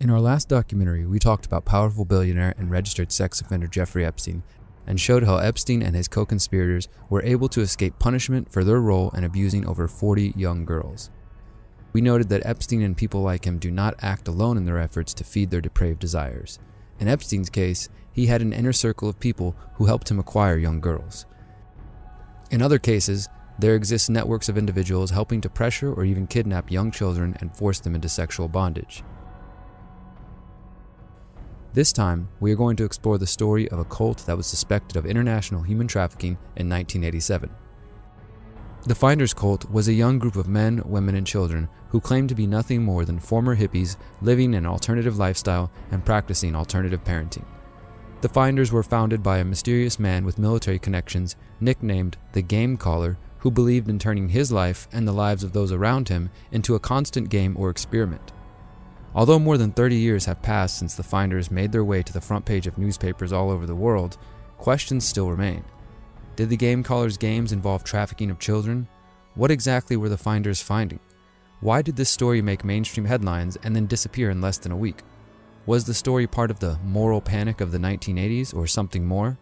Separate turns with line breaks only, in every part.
In our last documentary, we talked about powerful billionaire and registered sex offender Jeffrey Epstein and showed how Epstein and his co-conspirators were able to escape punishment for their role in abusing over 40 young girls. We noted that Epstein and people like him do not act alone in their efforts to feed their depraved desires. In Epstein's case, he had an inner circle of people who helped him acquire young girls. In other cases, there exist networks of individuals helping to pressure or even kidnap young children and force them into sexual bondage. This time, we are going to explore the story of a cult that was suspected of international human trafficking in 1987. The Finders Cult was a young group of men, women, and children who claimed to be nothing more than former hippies living an alternative lifestyle and practicing alternative parenting. The Finders were founded by a mysterious man with military connections nicknamed the Game Caller, who believed in turning his life and the lives of those around him into a constant game or experiment. Although more than 30 years have passed since the Finders made their way to the front page of newspapers all over the world, questions still remain. Did the Game Caller's games involve trafficking of children? What exactly were the Finders finding? Why did this story make mainstream headlines and then disappear in less than a week? Was the story part of the moral panic of the 1980s or something more?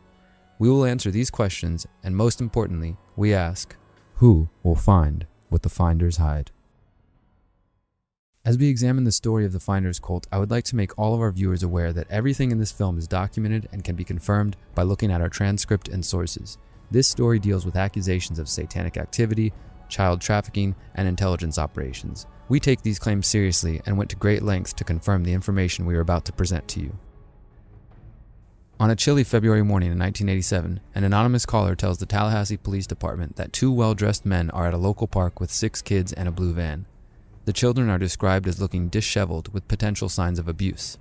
We will answer these questions, and most importantly, we ask, who will find what the Finders hide? As we examine the story of the Finders Cult, I would like to make all of our viewers aware that everything in this film is documented and can be confirmed by looking at our transcript and sources. This story deals with accusations of satanic activity, child trafficking, and intelligence operations. We take these claims seriously and went to great lengths to confirm the information we are about to present to you. On a chilly February morning in 1987, an anonymous caller tells the Tallahassee Police Department that two well-dressed men are at a local park with 6 kids and a blue van. The children are described as looking disheveled with potential signs of abuse.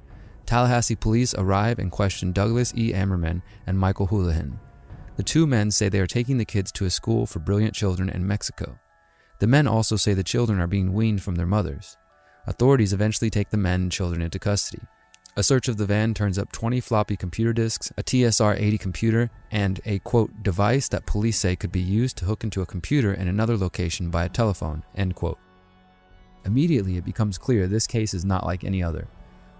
Tallahassee police arrive and question Douglas E. Ammerman and Michael Houlihan. The two men say they are taking the kids to a school for brilliant children in Mexico. The men also say the children are being weaned from their mothers. Authorities eventually take the men and children into custody. A search of the van turns up 20 floppy computer disks, a TSR-80 computer, and a, quote, device that police say could be used to hook into a computer in another location by a telephone, end quote. Immediately, it becomes clear this case is not like any other.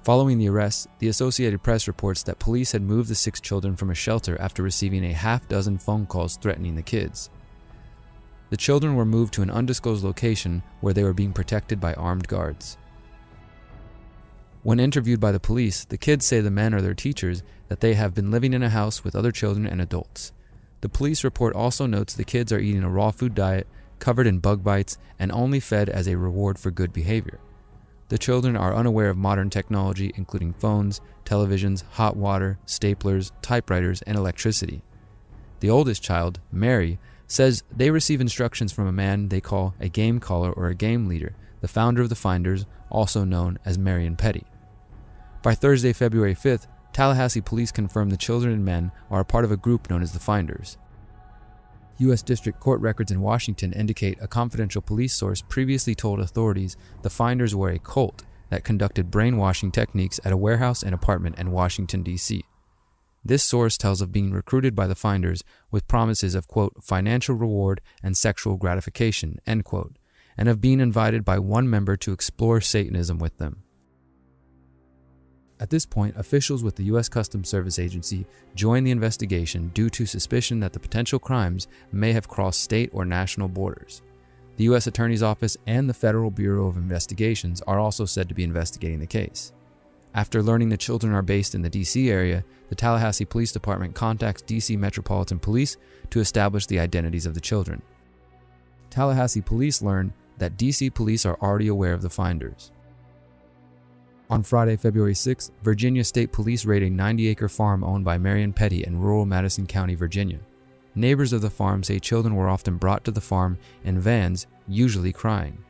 Following the arrest, the Associated Press reports that police had moved the 6 children from a shelter after receiving a half-dozen phone calls threatening the kids. The children were moved to an undisclosed location where they were being protected by armed guards. When interviewed by the police, the kids say the men are their teachers, that they have been living in a house with other children and adults. The police report also notes the kids are eating a raw food diet, covered in bug bites, and only fed as a reward for good behavior. The children are unaware of modern technology, including phones, televisions, hot water, staplers, typewriters, and electricity. The oldest child, Mary, says they receive instructions from a man they call a game caller or a game leader, the founder of the Finders, also known as Marion Petty. By Thursday, February 5th, Tallahassee police confirm the children and men are a part of a group known as the Finders. U.S. District Court records in Washington indicate a confidential police source previously told authorities the Finders were a cult that conducted brainwashing techniques at a warehouse and apartment in Washington, D.C. This source tells of being recruited by the Finders with promises of, quote, financial reward and sexual gratification, end quote, and of being invited by one member to explore Satanism with them. At this point, officials with the U.S. Customs Service Agency join the investigation due to suspicion that the potential crimes may have crossed state or national borders. The U.S. Attorney's Office and the Federal Bureau of Investigations are also said to be investigating the case. After learning the children are based in the D.C. area, the Tallahassee Police Department contacts D.C. Metropolitan Police to establish the identities of the children. Tallahassee police learn that D.C. police are already aware of the Finders. On Friday, February 6th, Virginia State Police raid a 90-acre farm owned by Marion Petty in rural Madison County, Virginia. Neighbors of the farm say children were often brought to the farm in vans, usually crying.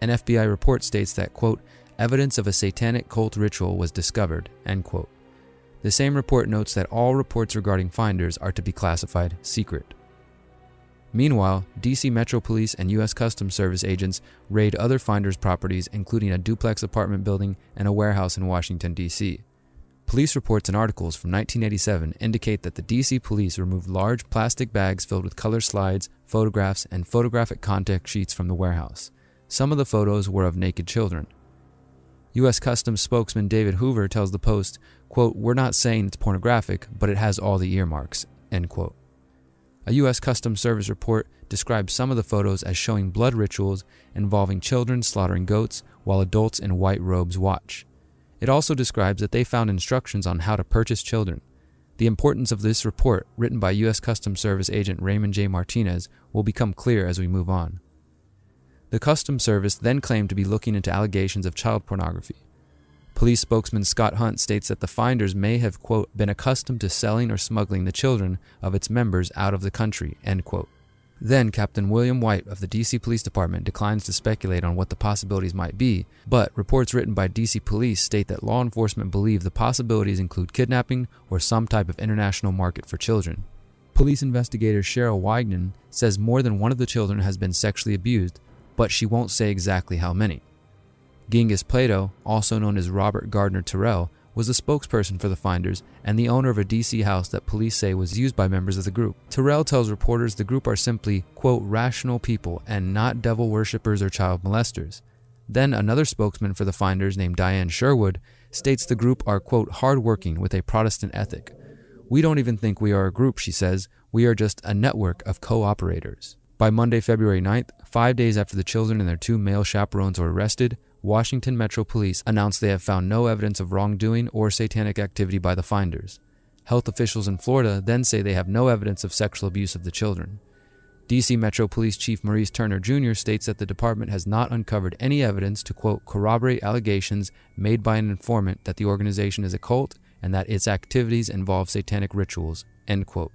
An FBI report states that, quote, evidence of a satanic cult ritual was discovered, end quote. The same report notes that all reports regarding Finders are to be classified secret. Meanwhile, D.C. Metro Police and U.S. Customs Service agents raid other Finders properties, including a duplex apartment building and a warehouse in Washington, D.C. Police reports and articles from 1987 indicate that the D.C. police removed large plastic bags filled with color slides, photographs, and photographic contact sheets from the warehouse. Some of the photos were of naked children. U.S. Customs spokesman David Hoover tells the Post, quote, "We're not saying it's pornographic, but it has all the earmarks," end quote. A U.S. Customs Service report describes some of the photos as showing blood rituals involving children slaughtering goats while adults in white robes watch. It also describes that they found instructions on how to purchase children. The importance of this report, written by U.S. Customs Service agent Raymond J. Martinez, will become clear as we move on. The Customs Service then claimed to be looking into allegations of child pornography. Police spokesman Scott Hunt states that the finders may have, quote, "been accustomed to selling or smuggling the children of its members out of the country," end quote. Then Captain William White of the D.C. Police Department declines to speculate on what the possibilities might be, but reports written by D.C. Police state that law enforcement believe the possibilities include kidnapping or some type of international market for children. Police investigator Cheryl Wignan says more than one of the children has been sexually abused, but she won't say exactly how many. Genghis Plato, also known as Robert Gardner Terrell, was the spokesperson for the finders and the owner of a D.C. house that police say was used by members of the group. Terrell tells reporters the group are simply, quote, "rational people and not devil worshippers or child molesters." Then another spokesman for the finders named Diane Sherwood states the group are, quote, "hardworking with a Protestant ethic. We don't even think we are a group," she says. "We are just a network of co-operators." By Monday, February 9th, 5 days after the children and their 2 male chaperones were arrested, Washington Metro Police announced they have found no evidence of wrongdoing or satanic activity by the finders. Health officials in Florida then say they have no evidence of sexual abuse of the children. D.C. Metro Police Chief Maurice Turner Jr. states that the department has not uncovered any evidence to, quote, "corroborate allegations made by an informant that the organization is a cult and that its activities involve satanic rituals," end quote.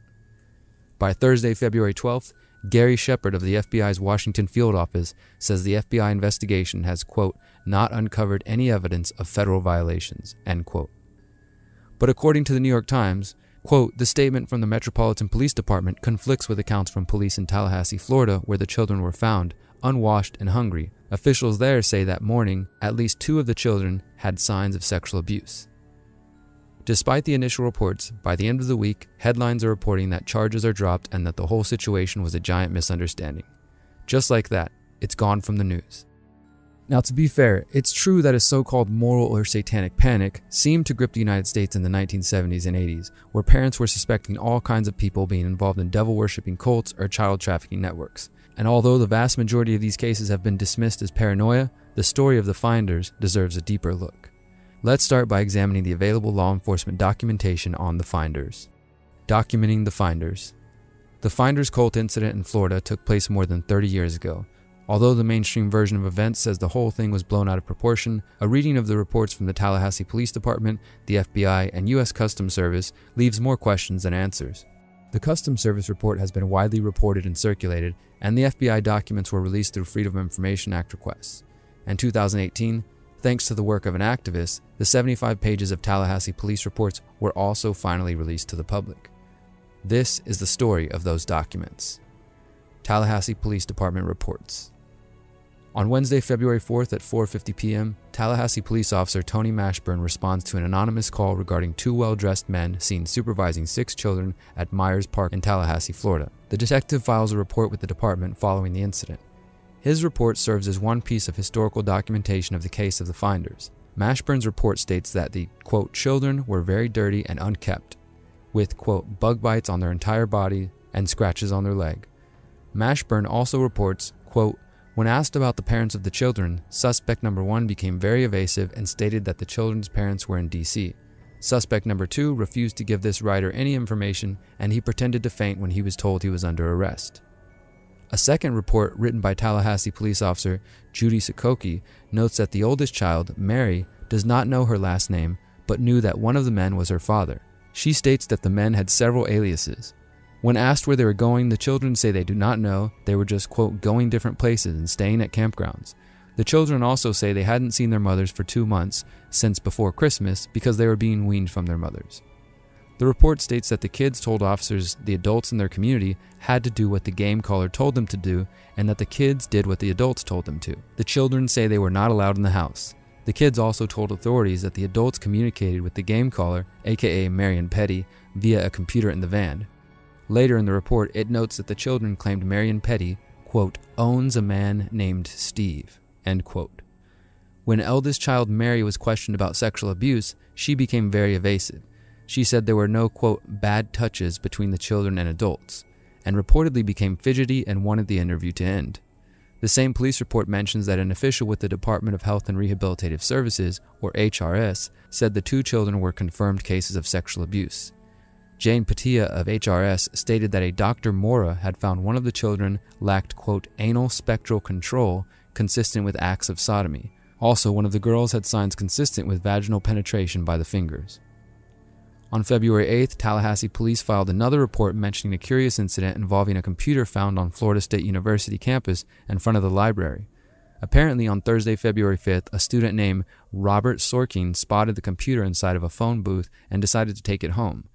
By Thursday, February 12th, Gary Shepard of the FBI's Washington field office says the FBI investigation has, quote, "not uncovered any evidence of federal violations," end quote. But according to the New York Times, quote, "the statement from the Metropolitan Police Department conflicts with accounts from police in Tallahassee, Florida, where the children were found, unwashed and hungry. Officials there say that morning, at least 2 of the children had signs of sexual abuse." Despite the initial reports, by the end of the week, headlines are reporting that charges are dropped and that the whole situation was a giant misunderstanding. Just like that, it's gone from the news. Now, to be fair, it's true that a so-called moral or satanic panic seemed to grip the United States in the 1970s and 80s, where parents were suspecting all kinds of people being involved in devil-worshipping cults or child trafficking networks. And although the vast majority of these cases have been dismissed as paranoia, the story of the finders deserves a deeper look. Let's start by examining the available law enforcement documentation on the finders. Documenting the finders. The finders cult incident in Florida took place more than 30 years ago. Although the mainstream version of events says the whole thing was blown out of proportion, a reading of the reports from the Tallahassee Police Department, the FBI, and U.S. Customs Service leaves more questions than answers. The Customs Service report has been widely reported and circulated, and the FBI documents were released through Freedom of Information Act requests. In 2018, thanks to the work of an activist, the 75 pages of Tallahassee police reports were also finally released to the public. This is the story of those documents. Tallahassee Police Department reports. On Wednesday, February 4th at 4:50 p.m., Tallahassee police officer Tony Mashburn responds to an anonymous call regarding 2 well-dressed men seen supervising 6 children at Myers Park in Tallahassee, Florida. The detective files a report with the department following the incident. His report serves as one piece of historical documentation of the case of the finders. Mashburn's report states that the, quote, "children were very dirty and unkept, with, quote, bug bites on their entire body and scratches on their leg." Mashburn also reports, quote, "when asked about the parents of the children, suspect number 1 became very evasive and stated that the children's parents were in D.C. Suspect number 2 refused to give this writer any information, and he pretended to faint when he was told he was under arrest." A second report written by Tallahassee police officer Judy Sokoki notes that the oldest child, Mary, does not know her last name, but knew that one of the men was her father. She states that the men had several aliases. When asked where they were going, the children say they do not know, they were just, quote, "going different places and staying at campgrounds." The children also say they hadn't seen their mothers for 2 months, since before Christmas, because they were being weaned from their mothers. The report states that the kids told officers the adults in their community had to do what the game caller told them to do, and that the kids did what the adults told them to. The children say they were not allowed in the house. The kids also told authorities that the adults communicated with the game caller, aka Marion Petty, via a computer in the van. Later in the report, it notes that the children claimed Marion Petty, quote, "owns a man named Steve," end quote. When eldest child Mary was questioned about sexual abuse, she became very evasive. She said there were no, quote, bad touches between the children and adults, and reportedly became fidgety and wanted the interview to end. The same police report mentions that an official with the Department of Health and Rehabilitative Services, or HRS, said the 2 children were confirmed cases of sexual abuse. Jane Patia of HRS stated that a Dr. Mora had found one of the children lacked, quote, anal spectral control consistent with acts of sodomy. Also, one of the girls had signs consistent with vaginal penetration by the fingers. On February 8th, Tallahassee police filed another report mentioning a curious incident involving a computer found on Florida State University campus in front of the library. Apparently, on Thursday, February 5th, a student named Robert Sorkin spotted the computer inside of a phone booth and decided to take it home.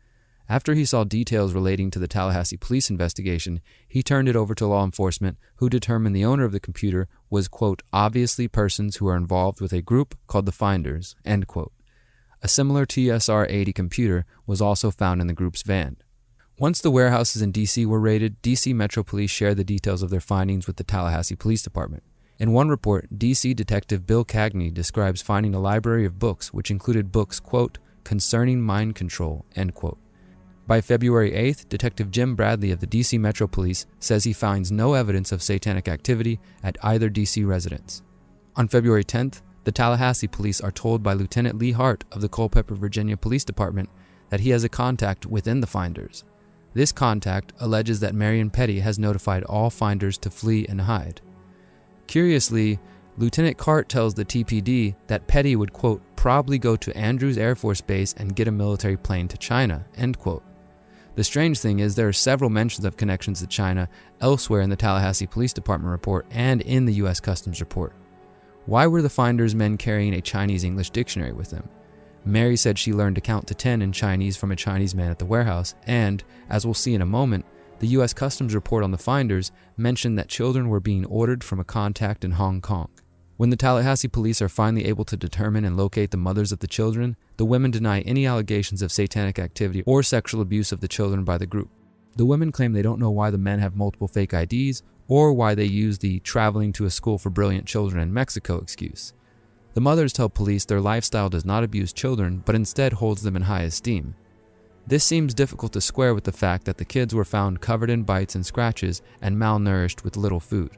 After he saw details relating to the Tallahassee police investigation, he turned it over to law enforcement, who determined the owner of the computer was, quote, obviously persons who are involved with a group called the Finders, end quote. A similar TSR-80 computer was also found in the group's van. Once the warehouses in D.C. were raided, D.C. Metro Police shared the details of their findings with the Tallahassee Police Department. In one report, D.C. Detective Bill Cagney describes finding a library of books which included books, quote, concerning mind control, end quote. By February 8th, Detective Jim Bradley of the D.C. Metro Police says he finds no evidence of satanic activity at either D.C. residence. On February 10th, the Tallahassee police are told by Lieutenant Lee Hart of the Culpeper, Virginia Police Department that he has a contact within the Finders. This contact alleges that Marion Petty has notified all Finders to flee and hide. Curiously, Lieutenant Cart tells the TPD that Petty would, quote, probably go to Andrews Air Force Base and get a military plane to China, end quote. The strange thing is there are several mentions of connections to China elsewhere in the Tallahassee Police Department report and in the U.S. Customs report. Why were the Finders men carrying a Chinese-English dictionary with them? Mary said she learned to count to 10 in Chinese from a Chinese man at the warehouse, and, as we'll see in a moment, the U.S. Customs report on the Finders mentioned that children were being ordered from a contact in Hong Kong. When the Tallahassee police are finally able to determine and locate the mothers of the children, the women deny any allegations of satanic activity or sexual abuse of the children by the group. The women claim they don't know why the men have multiple fake IDs or why they use the traveling to a school for brilliant children in Mexico excuse. The mothers tell police their lifestyle does not abuse children, but instead holds them in high esteem. This seems difficult to square with the fact that the kids were found covered in bites and scratches and malnourished with little food.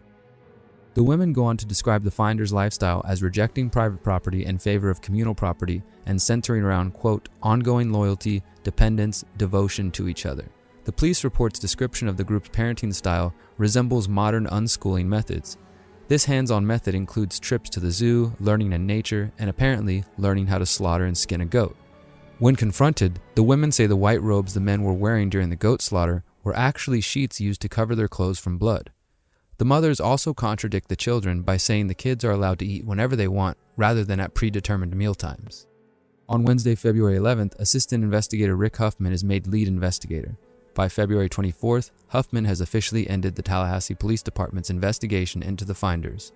The women go on to describe the Finders' lifestyle as rejecting private property in favor of communal property and centering around, quote, ongoing loyalty, dependence, devotion to each other. The police report's description of the group's parenting style resembles modern unschooling methods. This hands-on method includes trips to the zoo, learning in nature, and apparently learning how to slaughter and skin a goat. When confronted, the women say the white robes the men were wearing during the goat slaughter were actually sheets used to cover their clothes from blood. The mothers also contradict the children by saying the kids are allowed to eat whenever they want rather than at predetermined mealtimes. On Wednesday, February 11th, Assistant Investigator Rick Huffman is made lead investigator. By February 24th, Huffman has officially ended the Tallahassee Police Department's investigation into the Finders.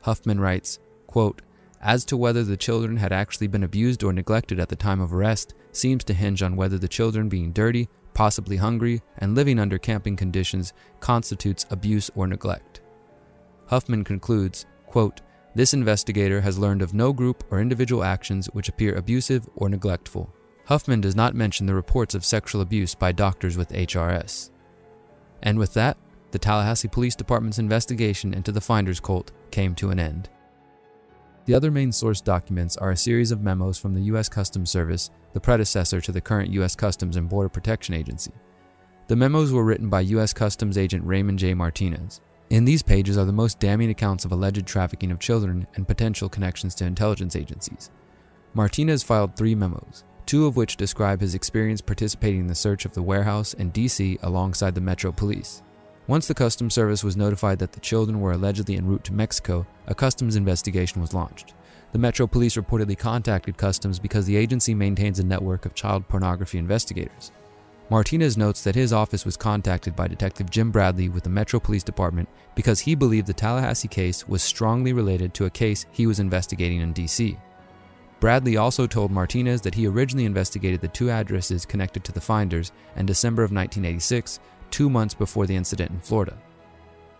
Huffman writes, quote, as to whether the children had actually been abused or neglected at the time of arrest seems to hinge on whether the children being dirty, possibly hungry, and living under camping conditions constitutes abuse or neglect. Huffman concludes, quote, this investigator has learned of no group or individual actions which appear abusive or neglectful. Huffman does not mention the reports of sexual abuse by doctors with HRS. And with that, the Tallahassee Police Department's investigation into the Finders cult came to an end. The other main source documents are a series of memos from the U.S. Customs Service, the predecessor to the current U.S. Customs and Border Protection Agency. The memos were written by U.S. Customs Agent Raymond J. Martinez. In these pages are the most damning accounts of alleged trafficking of children and potential connections to intelligence agencies. Martinez filed 3 memos, 2 of which describe his experience participating in the search of the warehouse in D.C. alongside the Metro Police. Once the Customs Service was notified that the children were allegedly en route to Mexico, a customs investigation was launched. The Metro Police reportedly contacted Customs because the agency maintains a network of child pornography investigators. Martinez notes that his office was contacted by Detective Jim Bradley with the Metro Police Department because he believed the Tallahassee case was strongly related to a case he was investigating in D.C. Bradley also told Martinez that he originally investigated the 2 addresses connected to the Finders in December of 1986, 2 months before the incident in Florida.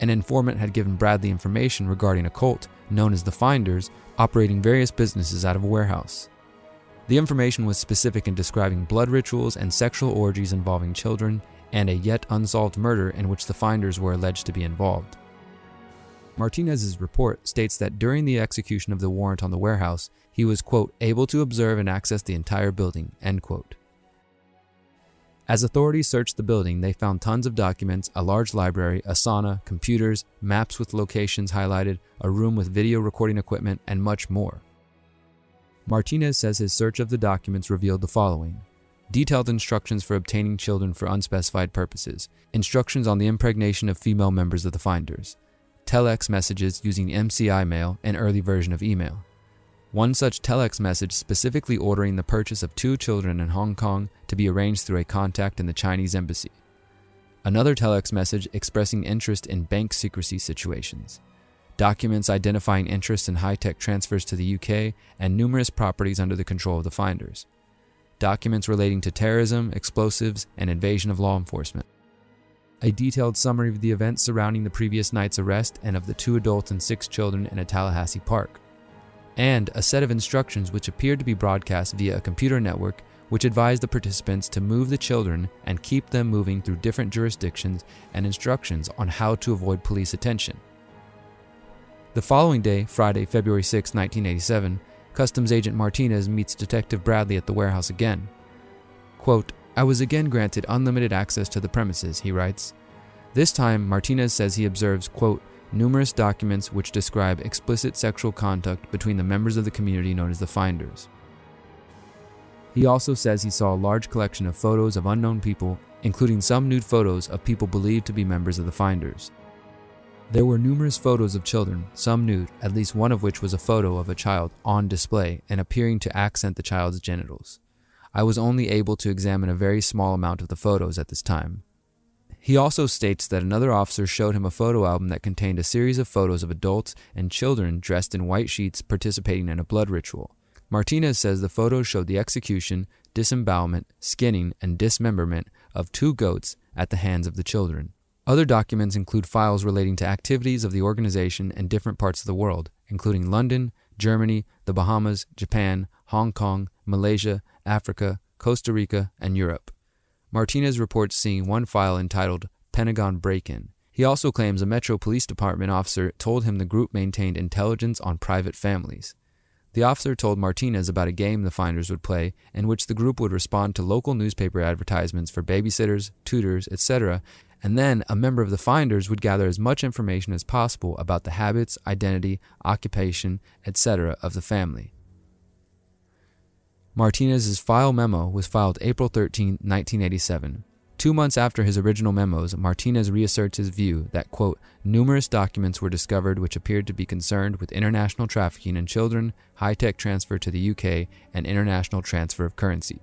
An informant had given Bradley information regarding a cult known as the Finders, operating various businesses out of a warehouse. The information was specific in describing blood rituals and sexual orgies involving children, and a yet unsolved murder in which the Finders were alleged to be involved. Martinez's report states that during the execution of the warrant on the warehouse, he was, quote, able to observe and access the entire building, end quote. As authorities searched the building, they found tons of documents, a large library, a sauna, computers, maps with locations highlighted, a room with video recording equipment, and much more. Martinez says his search of the documents revealed the following: detailed instructions for obtaining children for unspecified purposes, instructions on the impregnation of female members of the Finders, telex messages using MCI mail, an early version of email. One such telex message specifically ordering the purchase of 2 children in Hong Kong to be arranged through a contact in the Chinese embassy. Another telex message expressing interest in bank secrecy situations. Documents identifying interest in high-tech transfers to the UK and numerous properties under the control of the Finders. Documents relating to terrorism, explosives, and invasion of law enforcement. A detailed summary of the events surrounding the previous night's arrest and of the 2 adults and 6 children in a Tallahassee park. And a set of instructions which appeared to be broadcast via a computer network which advised the participants to move the children and keep them moving through different jurisdictions, and instructions on how to avoid police attention. The following day, Friday, February 6, 1987, Customs Agent Martinez meets Detective Bradley at the warehouse again. Quote, I was again granted unlimited access to the premises, he writes. This time, Martinez says he observes, quote, numerous documents which describe explicit sexual conduct between the members of the community known as the Finders. He also says he saw a large collection of photos of unknown people, including some nude photos of people believed to be members of the Finders. There were numerous photos of children, some nude, at least one of which was a photo of a child on display and appearing to accent the child's genitals. I was only able to examine a very small amount of the photos at this time. He also states that another officer showed him a photo album that contained a series of photos of adults and children dressed in white sheets participating in a blood ritual. Martinez says the photos showed the execution, disembowelment, skinning, and dismemberment of 2 goats at the hands of the children. Other documents include files relating to activities of the organization in different parts of the world, including London, Germany, the Bahamas, Japan, Hong Kong, Malaysia, Africa, Costa Rica, and Europe. Martinez reports seeing one file entitled Pentagon Break-In. He also claims a Metro Police Department officer told him the group maintained intelligence on private families. The officer told Martinez about a game the Finders would play in which the group would respond to local newspaper advertisements for babysitters, tutors, etc., and then a member of the Finders would gather as much information as possible about the habits, identity, occupation, etc. of the family. Martinez's file memo was filed April 13, 1987. 2 months after his original memos, Martinez reasserts his view that, quote, numerous documents were discovered which appeared to be concerned with international trafficking in children, high-tech transfer to the UK, and international transfer of currency.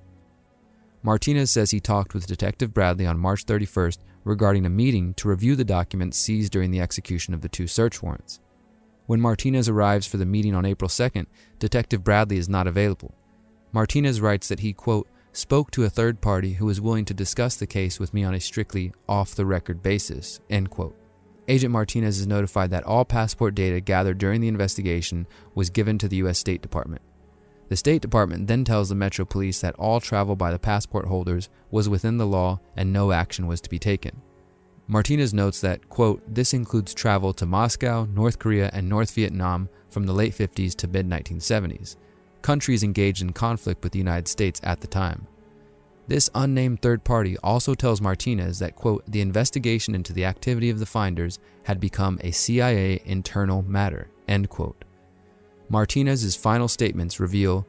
Martinez says he talked with Detective Bradley on March 31st regarding a meeting to review the documents seized during the execution of the 2 search warrants. When Martinez arrives for the meeting on April 2nd, Detective Bradley is not available. Martinez writes that he, quote, spoke to a third party who was willing to discuss the case with me on a strictly off-the-record basis, end quote. Agent Martinez is notified that all passport data gathered during the investigation was given to the U.S. State Department. The State Department then tells the Metro Police that all travel by the passport holders was within the law and no action was to be taken. Martinez notes that, quote, this includes travel to Moscow, North Korea, and North Vietnam from the late 50s to mid-1970s. Countries engaged in conflict with the United States at the time. This unnamed third party also tells Martinez that, quote, the investigation into the activity of the Finders had become a CIA internal matter, end quote. Martinez's final statements reveal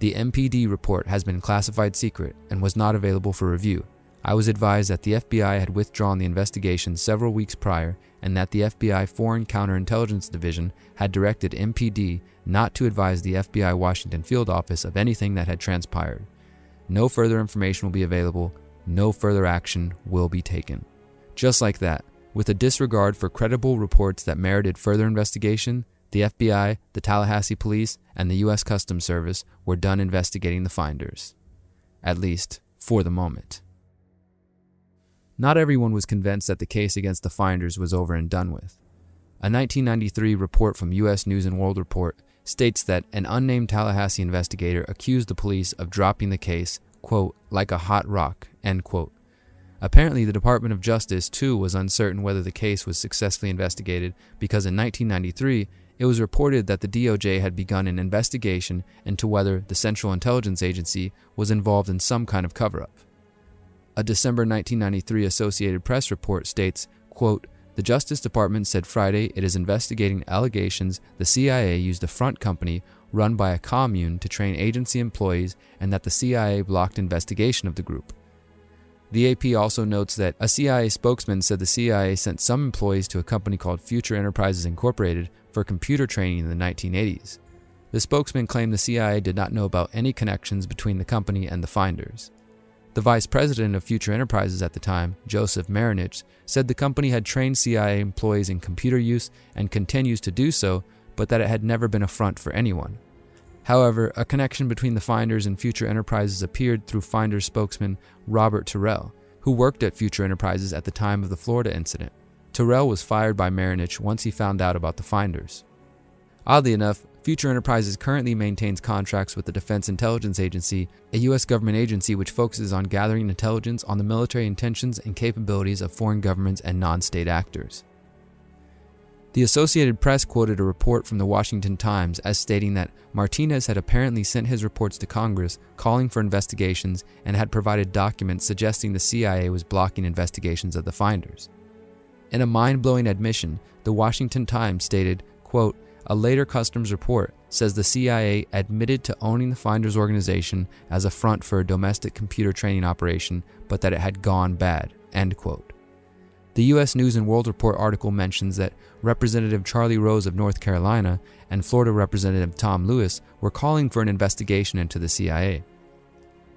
the MPD report has been classified secret and was not available for review. I was advised that the FBI had withdrawn the investigation several weeks prior and that the FBI Foreign Counterintelligence Division had directed MPD not to advise the FBI Washington field office of anything that had transpired. No further information will be available. No further action will be taken. Just like that, with a disregard for credible reports that merited further investigation, the FBI, the Tallahassee Police, and the U.S. Customs Service were done investigating the Finders. At least, for the moment. Not everyone was convinced that the case against the Finders was over and done with. A 1993 report from U.S. News & World Report states that an unnamed Tallahassee investigator accused the police of dropping the case, quote, like a hot rock, end quote. Apparently, the Department of Justice, too, was uncertain whether the case was successfully investigated because in 1993, it was reported that the DOJ had begun an investigation into whether the Central Intelligence Agency was involved in some kind of cover-up. A December 1993 Associated Press report states, quote, the Justice Department said Friday it is investigating allegations the CIA used a front company run by a commune to train agency employees and that the CIA blocked investigation of the group. The AP also notes that a CIA spokesman said the CIA sent some employees to a company called Future Enterprises Incorporated for computer training in the 1980s. The spokesman claimed the CIA did not know about any connections between the company and the Finders. The vice president of Future Enterprises at the time, Joseph Marinich, said the company had trained CIA employees in computer use and continues to do so, but that it had never been a front for anyone. However, a connection between the Finders and Future Enterprises appeared through Finders spokesman Robert Terrell, who worked at Future Enterprises at the time of the Florida incident. Terrell was fired by Marinich once he found out about the Finders. Oddly enough, Future Enterprises currently maintains contracts with the Defense Intelligence Agency, a U.S. government agency which focuses on gathering intelligence on the military intentions and capabilities of foreign governments and non-state actors. The Associated Press quoted a report from the Washington Times as stating that Martinez had apparently sent his reports to Congress calling for investigations and had provided documents suggesting the CIA was blocking investigations of the Finders. In a mind-blowing admission, the Washington Times stated, quote, a later customs report says the CIA admitted to owning the Finders organization as a front for a domestic computer training operation, but that it had gone bad, end quote. The U.S. News & World Report article mentions that Representative Charlie Rose of North Carolina and Florida Representative Tom Lewis were calling for an investigation into the CIA.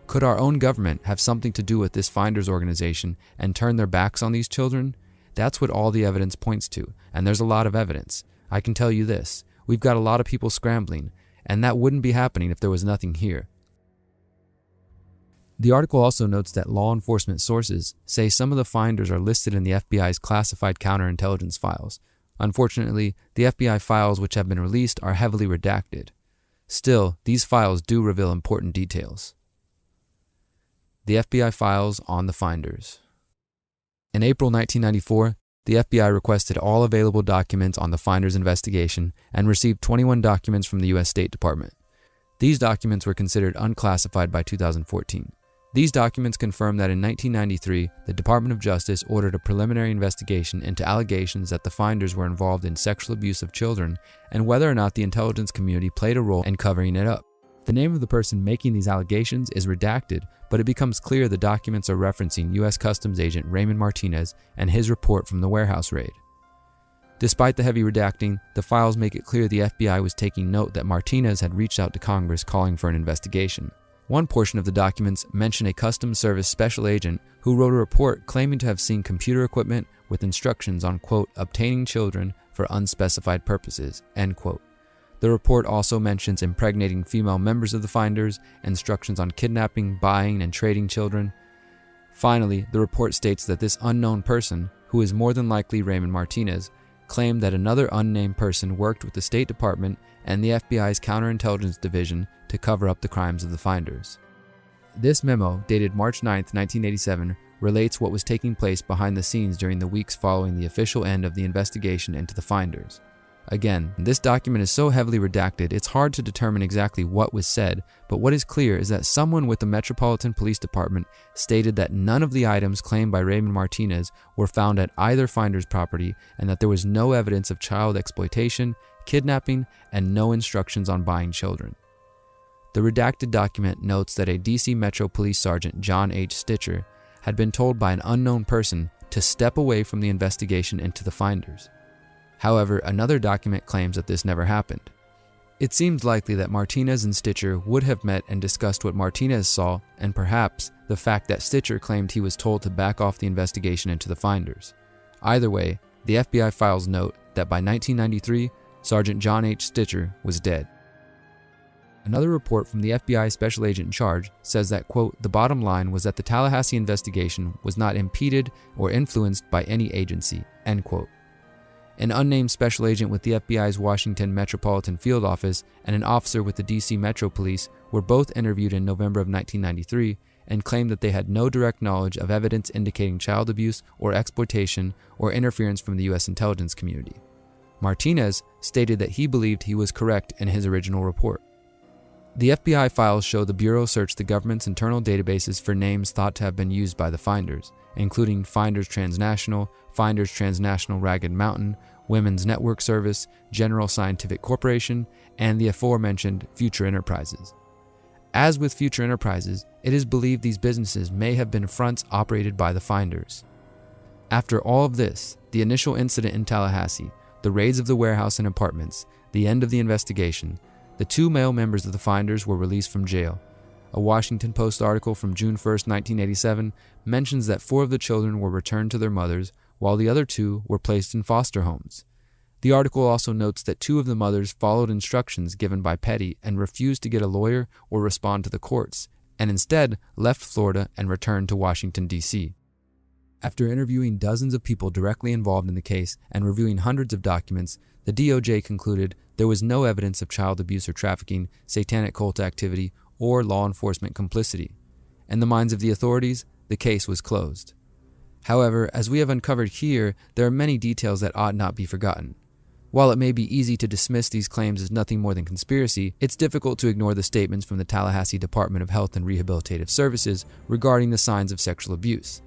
Could our own government have something to do with this Finders organization and turn their backs on these children? That's what all the evidence points to, and there's a lot of evidence. I can tell you this, we've got a lot of people scrambling, and that wouldn't be happening if there was nothing here. The article also notes that law enforcement sources say some of the Finders are listed in the FBI's classified counterintelligence files. Unfortunately, the FBI files which have been released are heavily redacted. Still, these files do reveal important details. The FBI files on the Finders. In April 1994, the FBI requested all available documents on the Finders investigation and received 21 documents from the U.S. State Department. These documents were considered unclassified by 2014. These documents confirm that in 1993, the Department of Justice ordered a preliminary investigation into allegations that the Finders were involved in sexual abuse of children and whether or not the intelligence community played a role in covering it up. The name of the person making these allegations is redacted, but it becomes clear the documents are referencing U.S. Customs Agent Raymond Martinez and his report from the warehouse raid. Despite the heavy redacting, the files make it clear the FBI was taking note that Martinez had reached out to Congress calling for an investigation. One portion of the documents mention a Customs Service special agent who wrote a report claiming to have seen computer equipment with instructions on, quote, obtaining children for unspecified purposes, end quote. The report also mentions impregnating female members of the Finders, instructions on kidnapping, buying, and trading children. Finally, the report states that this unknown person, who is more than likely Raymond Martinez, claimed that another unnamed person worked with the State Department and the FBI's Counterintelligence Division to cover up the crimes of the Finders. This memo, dated March 9, 1987, relates what was taking place behind the scenes during the weeks following the official end of the investigation into the Finders. Again, this document is so heavily redacted, it's hard to determine exactly what was said, but what is clear is that someone with the Metropolitan Police Department stated that none of the items claimed by Raymond Martinez were found at either Finder's property and that there was no evidence of child exploitation, kidnapping, and no instructions on buying children. The redacted document notes that a DC Metro Police Sergeant John H. Stitcher had been told by an unknown person to step away from the investigation into the Finders. However, another document claims that this never happened. It seems likely that Martinez and Stitcher would have met and discussed what Martinez saw, and perhaps the fact that Stitcher claimed he was told to back off the investigation into the Finders. Either way, the FBI files note that by 1993, Sergeant John H. Stitcher was dead. Another report from the FBI special agent in charge says that, quote, the bottom line was that the Tallahassee investigation was not impeded or influenced by any agency, end quote. An unnamed special agent with the FBI's Washington Metropolitan Field Office and an officer with the DC Metro Police were both interviewed in November of 1993 and claimed that they had no direct knowledge of evidence indicating child abuse or exploitation or interference from the U.S. intelligence community. Martinez stated that he believed he was correct in his original report. The FBI files show the Bureau searched the government's internal databases for names thought to have been used by the Finders, including Finders Transnational, Finders Transnational Ragged Mountain, Women's Network Service, General Scientific Corporation, and the aforementioned Future Enterprises. As with Future Enterprises, it is believed these businesses may have been fronts operated by the Finders. After all of this, the initial incident in Tallahassee, the raids of the warehouse and apartments, the end of the investigation, the two male members of the Finders were released from jail. A Washington Post article from June 1, 1987 mentions that 4 of the children were returned to their mothers, while the other 2 were placed in foster homes. The article also notes that 2 of the mothers followed instructions given by Petty and refused to get a lawyer or respond to the courts, and instead left Florida and returned to Washington, D.C. After interviewing dozens of people directly involved in the case and reviewing hundreds of documents, the DOJ concluded there was no evidence of child abuse or trafficking, satanic cult activity, or law enforcement complicity. In the minds of the authorities, the case was closed. However, as we have uncovered here, there are many details that ought not be forgotten. While it may be easy to dismiss these claims as nothing more than conspiracy, it's difficult to ignore the statements from the Tallahassee Department of Health and Rehabilitative Services regarding the signs of sexual abuse.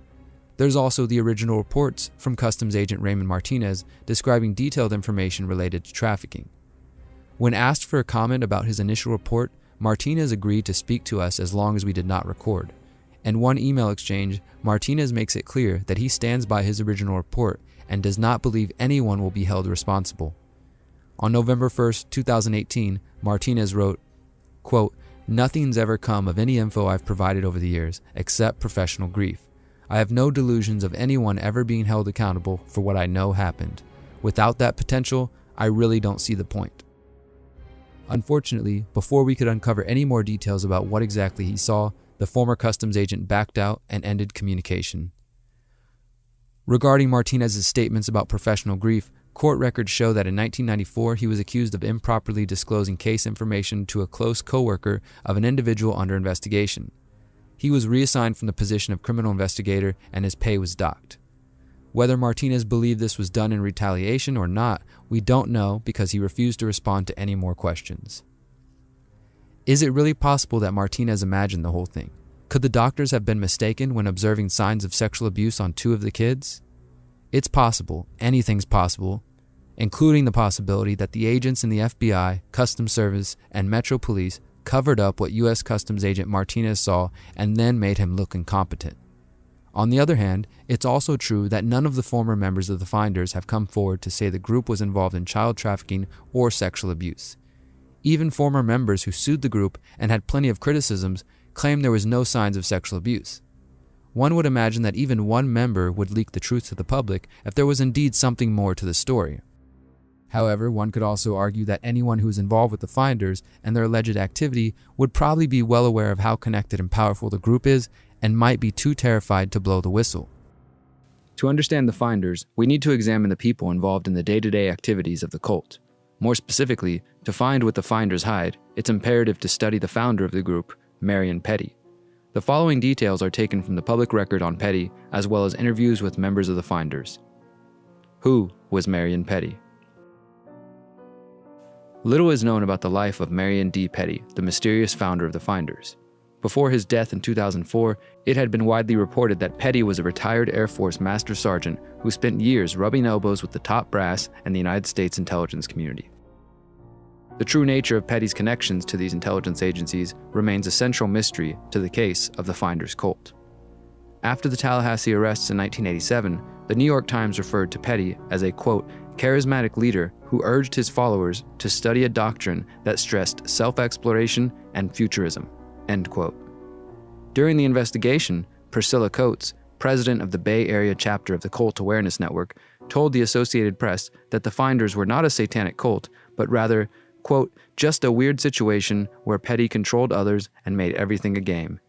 There's also the original reports from Customs Agent Raymond Martinez describing detailed information related to trafficking. When asked for a comment about his initial report, Martinez agreed to speak to us as long as we did not record. In one email exchange, Martinez makes it clear that he stands by his original report and does not believe anyone will be held responsible. On November 1, 2018, Martinez wrote, quote, nothing's ever come of any info I've provided over the years except professional grief. I have no delusions of anyone ever being held accountable for what I know happened. Without that potential, I really don't see the point. Unfortunately, before we could uncover any more details about what exactly he saw, the former customs agent backed out and ended communication. Regarding Martinez's statements about professional grief, court records show that in 1994 he was accused of improperly disclosing case information to a close co-worker of an individual under investigation. He was reassigned from the position of criminal investigator and his pay was docked. Whether Martinez believed this was done in retaliation or not, we don't know because he refused to respond to any more questions. Is it really possible that Martinez imagined the whole thing? Could the doctors have been mistaken when observing signs of sexual abuse on 2 of the kids? It's possible. Anything's possible, including the possibility that the agents in the FBI, Customs Service, and Metro Police covered up what U.S. Customs Agent Martinez saw and then made him look incompetent. On the other hand, it's also true that none of the former members of the Finders have come forward to say the group was involved in child trafficking or sexual abuse. Even former members who sued the group and had plenty of criticisms claimed there was no signs of sexual abuse. One would imagine that even one member would leak the truth to the public if there was indeed something more to the story. However, one could also argue that anyone who is involved with the Finders and their alleged activity would probably be well aware of how connected and powerful the group is and might be too terrified to blow the whistle. To understand the Finders, we need to examine the people involved in the day-to-day activities of the cult. More specifically, to find what the Finders hide, it's imperative to study the founder of the group, Marion Petty. The following details are taken from the public record on Petty, as well as interviews with members of the Finders. Who was Marion Petty? Little is known about the life of Marion D. Petty, the mysterious founder of the Finders. Before his death in 2004, it had been widely reported that Petty was a retired Air Force Master Sergeant who spent years rubbing elbows with the top brass and the United States intelligence community. The true nature of Petty's connections to these intelligence agencies remains a central mystery to the case of the Finders cult. After the Tallahassee arrests in 1987, the New York Times referred to Petty as a, quote, charismatic leader who urged his followers to study a doctrine that stressed self-exploration and futurism, end quote. During the investigation, Priscilla Coates, president of the Bay Area chapter of the Cult Awareness Network, told the Associated Press that the Finders were not a satanic cult, but rather quote, just a weird situation where Petty controlled others and made everything a game.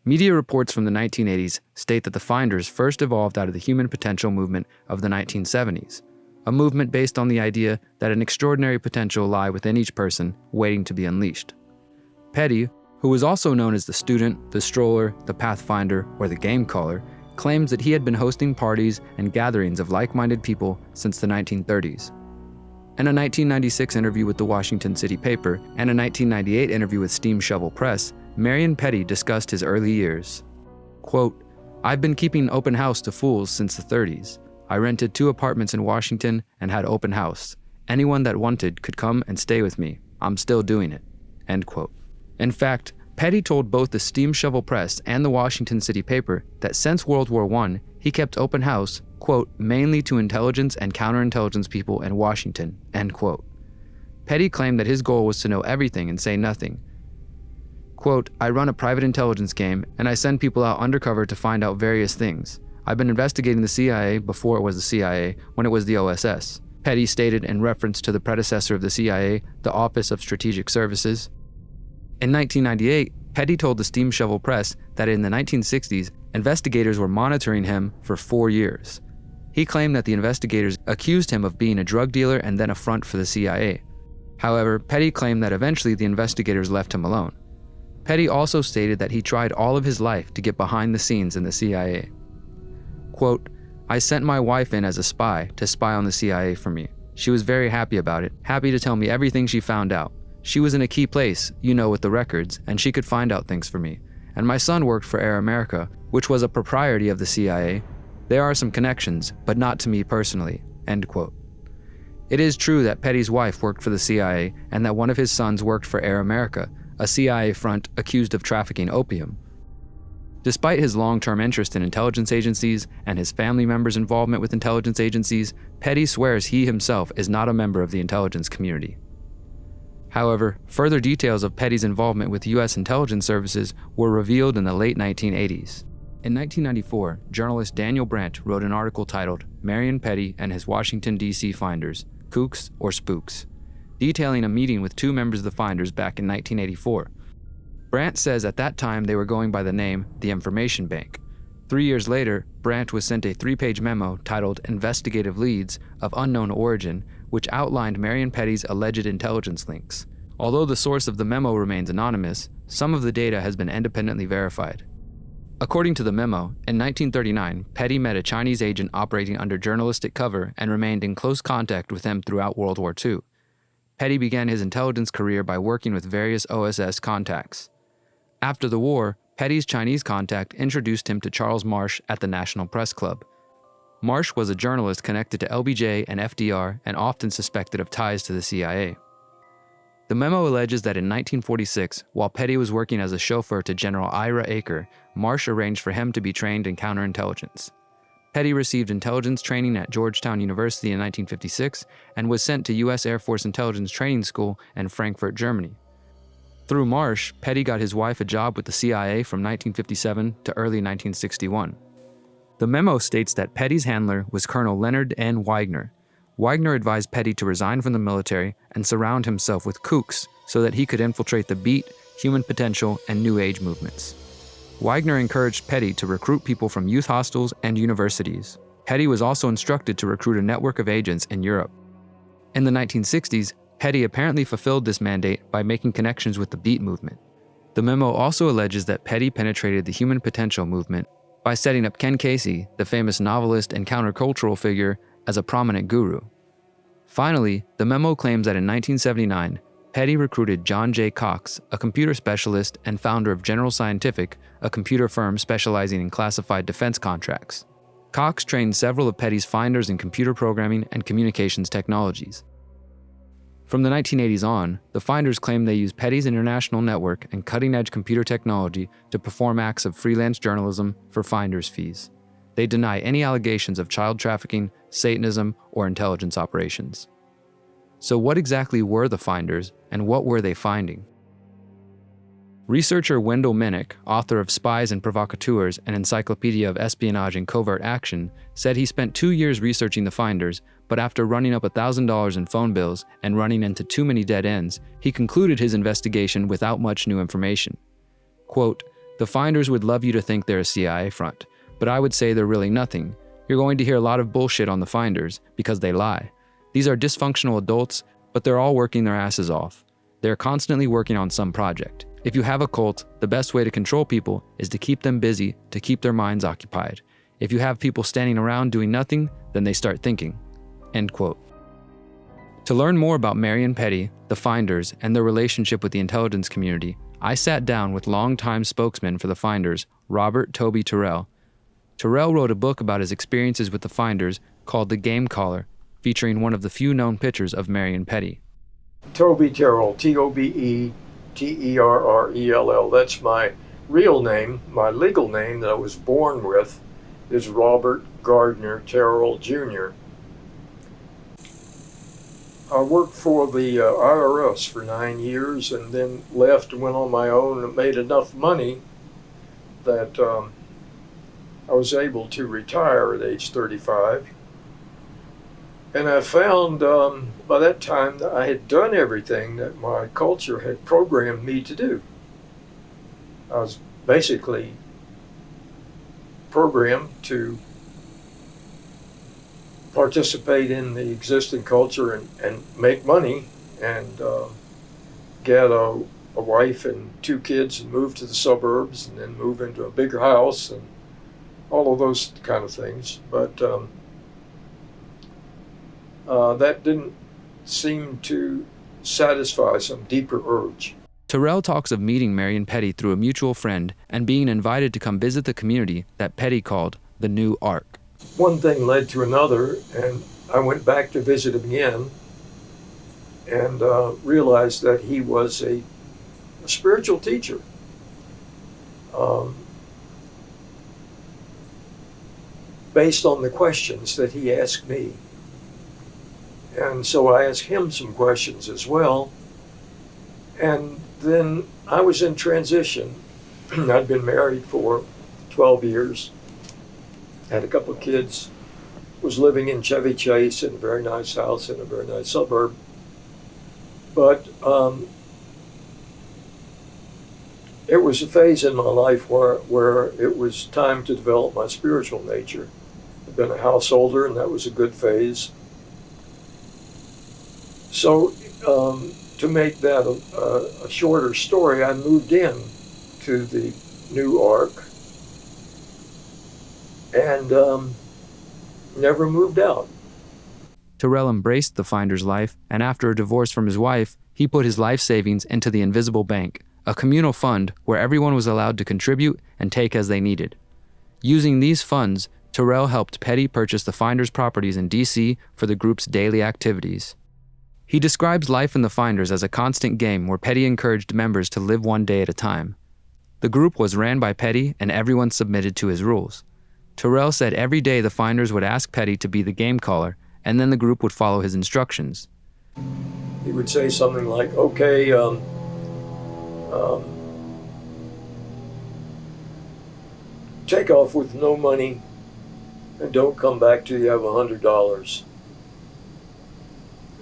Media reports from the 1980s state that the Finders first evolved out of the human potential movement of the 1970s, a movement based on the idea that an extraordinary potential lie within each person waiting to be unleashed. Petty, who was also known as the student, the stroller, the pathfinder, or the game caller, claims that he had been hosting parties and gatherings of like-minded people since the 1930s. In a 1996 interview with the Washington City Paper and a 1998 interview with Steam Shovel Press, Marion Petty discussed his early years. Quote, I've been keeping open house to fools since the 30s. I rented 2 apartments in Washington and had open house. Anyone that wanted could come and stay with me. I'm still doing it. End quote. In fact, Petty told both the Steam Shovel Press and the Washington City Paper that since World War I, he kept open house, quote, mainly to intelligence and counterintelligence people in Washington, end quote. Petty claimed that his goal was to know everything and say nothing. Quote, I run a private intelligence game and I send people out undercover to find out various things. I've been investigating the CIA before it was the CIA, when it was the OSS, Petty stated in reference to the predecessor of the CIA, the Office of Strategic Services. In 1998, Petty told the Steam Shovel Press that in the 1960s, investigators were monitoring him for 4 years. He claimed that the investigators accused him of being a drug dealer and then a front for the CIA. However, Petty claimed that eventually the investigators left him alone. Petty also stated that he tried all of his life to get behind the scenes in the CIA. Quote, I sent my wife in as a spy to spy on the CIA for me. She was very happy about it, happy to tell me everything she found out. She was in a key place, with the records, and she could find out things for me. And my son worked for Air America, which was a propriety of the CIA. There are some connections, but not to me personally, end quote. It is true that Petty's wife worked for the CIA and that one of his sons worked for Air America, a CIA front accused of trafficking opium. Despite his long-term interest in intelligence agencies and his family members' involvement with intelligence agencies, Petty swears he himself is not a member of the intelligence community. However, further details of Petty's involvement with U.S. intelligence services were revealed in the late 1980s. In 1994, journalist Daniel Brandt wrote an article titled Marion Petty and His Washington, D.C. Finders, Kooks or Spooks, detailing a meeting with 2 members of the Finders back in 1984. Brandt says at that time they were going by the name The Information Bank. 3 years later, Brandt was sent a 3-page memo titled Investigative Leads of Unknown Origin, which outlined Marion Petty's alleged intelligence links. Although the source of the memo remains anonymous, some of the data has been independently verified. According to the memo, in 1939, Petty met a Chinese agent operating under journalistic cover and remained in close contact with him throughout World War II. Petty began his intelligence career by working with various OSS contacts. After the war, Petty's Chinese contact introduced him to Charles Marsh at the National Press Club. Marsh was a journalist connected to LBJ and FDR and often suspected of ties to the CIA. The memo alleges that in 1946, while Petty was working as a chauffeur to General Ira Aker, Marsh arranged for him to be trained in counterintelligence. Petty received intelligence training at Georgetown University in 1956 and was sent to U.S. Air Force Intelligence Training School in Frankfurt, Germany. Through Marsh, Petty got his wife a job with the CIA from 1957 to early 1961. The memo states that Petty's handler was Colonel Leonard N. Wagner. Wagner advised Petty to resign from the military and surround himself with kooks so that he could infiltrate the Beat, Human Potential, and New Age movements. Wagner encouraged Petty to recruit people from youth hostels and universities. Petty was also instructed to recruit a network of agents in Europe. In the 1960s, Petty apparently fulfilled this mandate by making connections with the Beat movement. The memo also alleges that Petty penetrated the Human Potential movement by setting up Ken Casey, the famous novelist and countercultural figure, as a prominent guru. Finally, the memo claims that in 1979, Petty recruited John J. Cox, a computer specialist and founder of General Scientific, a computer firm specializing in classified defense contracts. Cox trained several of Petty's finders in computer programming and communications technologies. From the 1980s on, the finders claimed they used Petty's international network and cutting-edge computer technology to perform acts of freelance journalism for finders' fees. They deny any allegations of child trafficking, Satanism, or intelligence operations. So what exactly were the finders, and what were they finding? Researcher Wendell Minnick, author of Spies and Provocateurs, an encyclopedia of espionage and covert action, said he spent 2 years researching the finders, but after running up $1,000 in phone bills and running into too many dead ends, he concluded his investigation without much new information. Quote, "The finders would love you to think they're a CIA front, but I would say they're really nothing. You're going to hear a lot of bullshit on the finders, because they lie. These are dysfunctional adults, but they're all working their asses off. They're constantly working on some project. If you have a cult, the best way to control people is to keep them busy, to keep their minds occupied. If you have people standing around doing nothing, then they start thinking." End quote. To learn more about Marion Petty, the finders, and their relationship with the intelligence community, I sat down with longtime spokesman for the finders, Robert Toby Terrell. Terrell wrote a book about his experiences with the finders called The Game Caller, featuring one of the few known pictures of Marion Petty.
Toby Terrell, Tobeterrell. That's my real name. My legal name that I was born with is Robert Gardner Terrell Jr. I worked for the IRS for 9 years and then left and went on my own and made enough money that I was able to retire at age 35. And I found by that time that I had done everything that my culture had programmed me to do. I was basically programmed to participate in the existing culture and make money and get a wife and 2 kids and move to the suburbs and then move into a bigger house and all of those kind of things. But that didn't seem to satisfy some deeper urge.
Terrell talks of meeting Marion Petty through a mutual friend and being invited to come visit the community that Petty called the New Ark.
One thing led to another, and I went back to visit him again and realized that he was a spiritual teacher. Based on the questions that he asked me. And so I asked him some questions as well. And then I was in transition. I'd been married for 12 years, had a couple of kids, was living in Chevy Chase in a very nice house in a very nice suburb. But it was a phase in my life where it was time to develop my spiritual nature. I'd been a householder, and that was a good phase. So to make that a shorter story, I moved in to the New Ark and never moved out.
Terrell embraced the finder's life, and after a divorce from his wife, he put his life savings into the Invisible Bank, a communal fund where everyone was allowed to contribute and take as they needed. Using these funds, Terrell helped Petty purchase the finder's properties in D.C. for the group's daily activities. He describes life in the finders as a constant game where Petty encouraged members to live one day at a time. The group was ran by Petty, and everyone submitted to his rules. Terrell said every day the finders would ask Petty to be the game caller, and then the group would follow his instructions.
He would say something like, okay, take off with no money and don't come back till you have $100.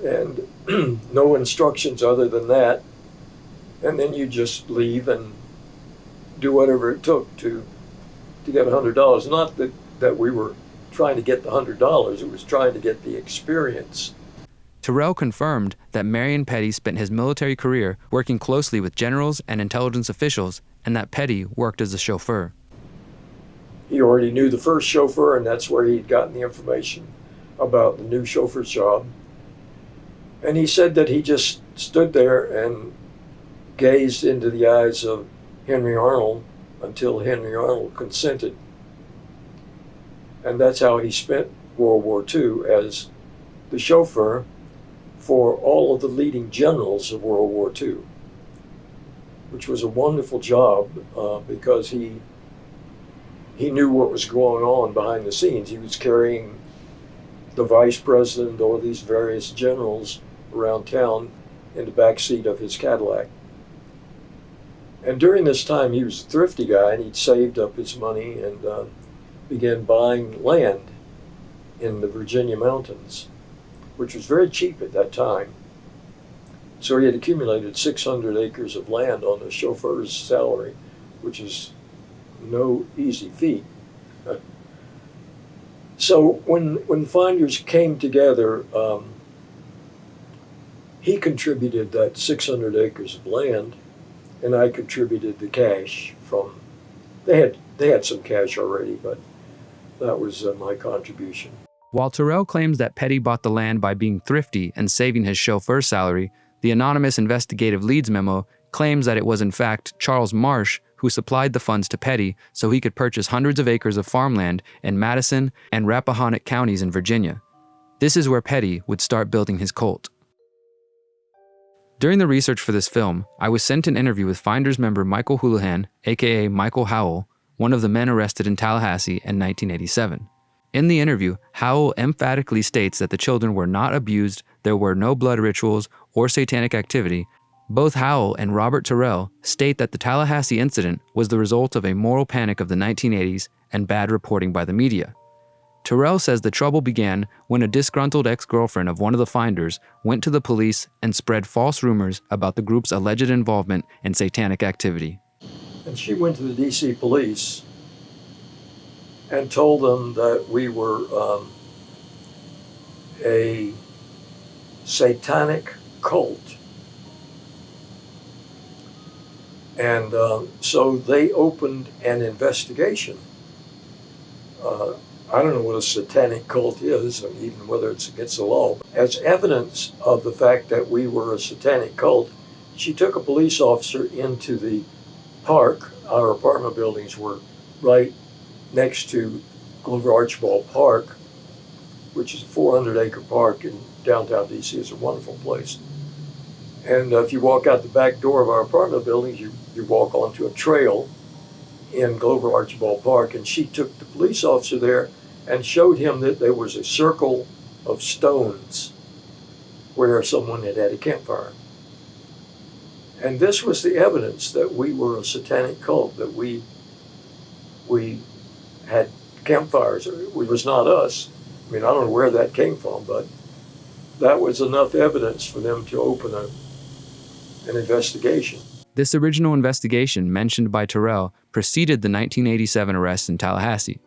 And no instructions other than that. And then you just leave and do whatever it took to get $100. Not that we were trying to get the $100, it was trying to get the experience.
Terrell confirmed that Marion Petty spent his military career working closely with generals and intelligence officials, and that Petty worked as a chauffeur.
He already knew the first chauffeur, and that's where he'd gotten the information about the new chauffeur's job. And he said that he just stood there and gazed into the eyes of Henry Arnold until Henry Arnold consented. And that's how he spent World War II, as the chauffeur for all of the leading generals of World War II, which was a wonderful job because he knew what was going on behind the scenes. He was carrying the vice president or these various generals around town in the back seat of his Cadillac. And during this time, he was a thrifty guy, and he'd saved up his money and began buying land in the Virginia mountains, which was very cheap at that time. So he had accumulated 600 acres of land on the chauffeur's salary, which is no easy feat. So when Finders came together, he contributed that 600 acres of land, and I contributed the cash from. They had some cash already, but that was my contribution.
While Terrell claims that Petty bought the land by being thrifty and saving his chauffeur's salary, the anonymous investigative leads memo claims that it was in fact Charles Marsh who supplied the funds to Petty so he could purchase hundreds of acres of farmland in Madison and Rappahannock counties in Virginia. This is where Petty would start building his cult. During the research for this film, I was sent an interview with Finders member Michael Houlihan, aka Michael Howell, one of the men arrested in Tallahassee in 1987. In the interview, Howell emphatically states that the children were not abused, there were no blood rituals or satanic activity. Both Howell and Robert Terrell state that the Tallahassee incident was the result of a moral panic of the 1980s and bad reporting by the media. Terrell says the trouble began when a disgruntled ex-girlfriend of one of the Finders went to the police and spread false rumors about the group's alleged involvement in satanic activity.
And she went to the DC police and told them that we were a satanic cult. And so they opened an investigation. I don't know what a satanic cult is, or even whether it's against the law. As evidence of the fact that we were a satanic cult, she took a police officer into the park. Our apartment buildings were right next to Glover Archibald Park, which is a 400-acre park in downtown DC. It's a wonderful place. And if you walk out the back door of our apartment buildings, you walk onto a trail in Glover Archibald Park. And she took the police officer there and showed him that there was a circle of stones where someone had had a campfire. And this was the evidence that we were a satanic cult, that we had campfires. It was not us. I mean, I don't know where that came from, but that was enough evidence for them to open an investigation.
This original investigation mentioned by Terrell preceded the 1987 arrests in Tallahassee.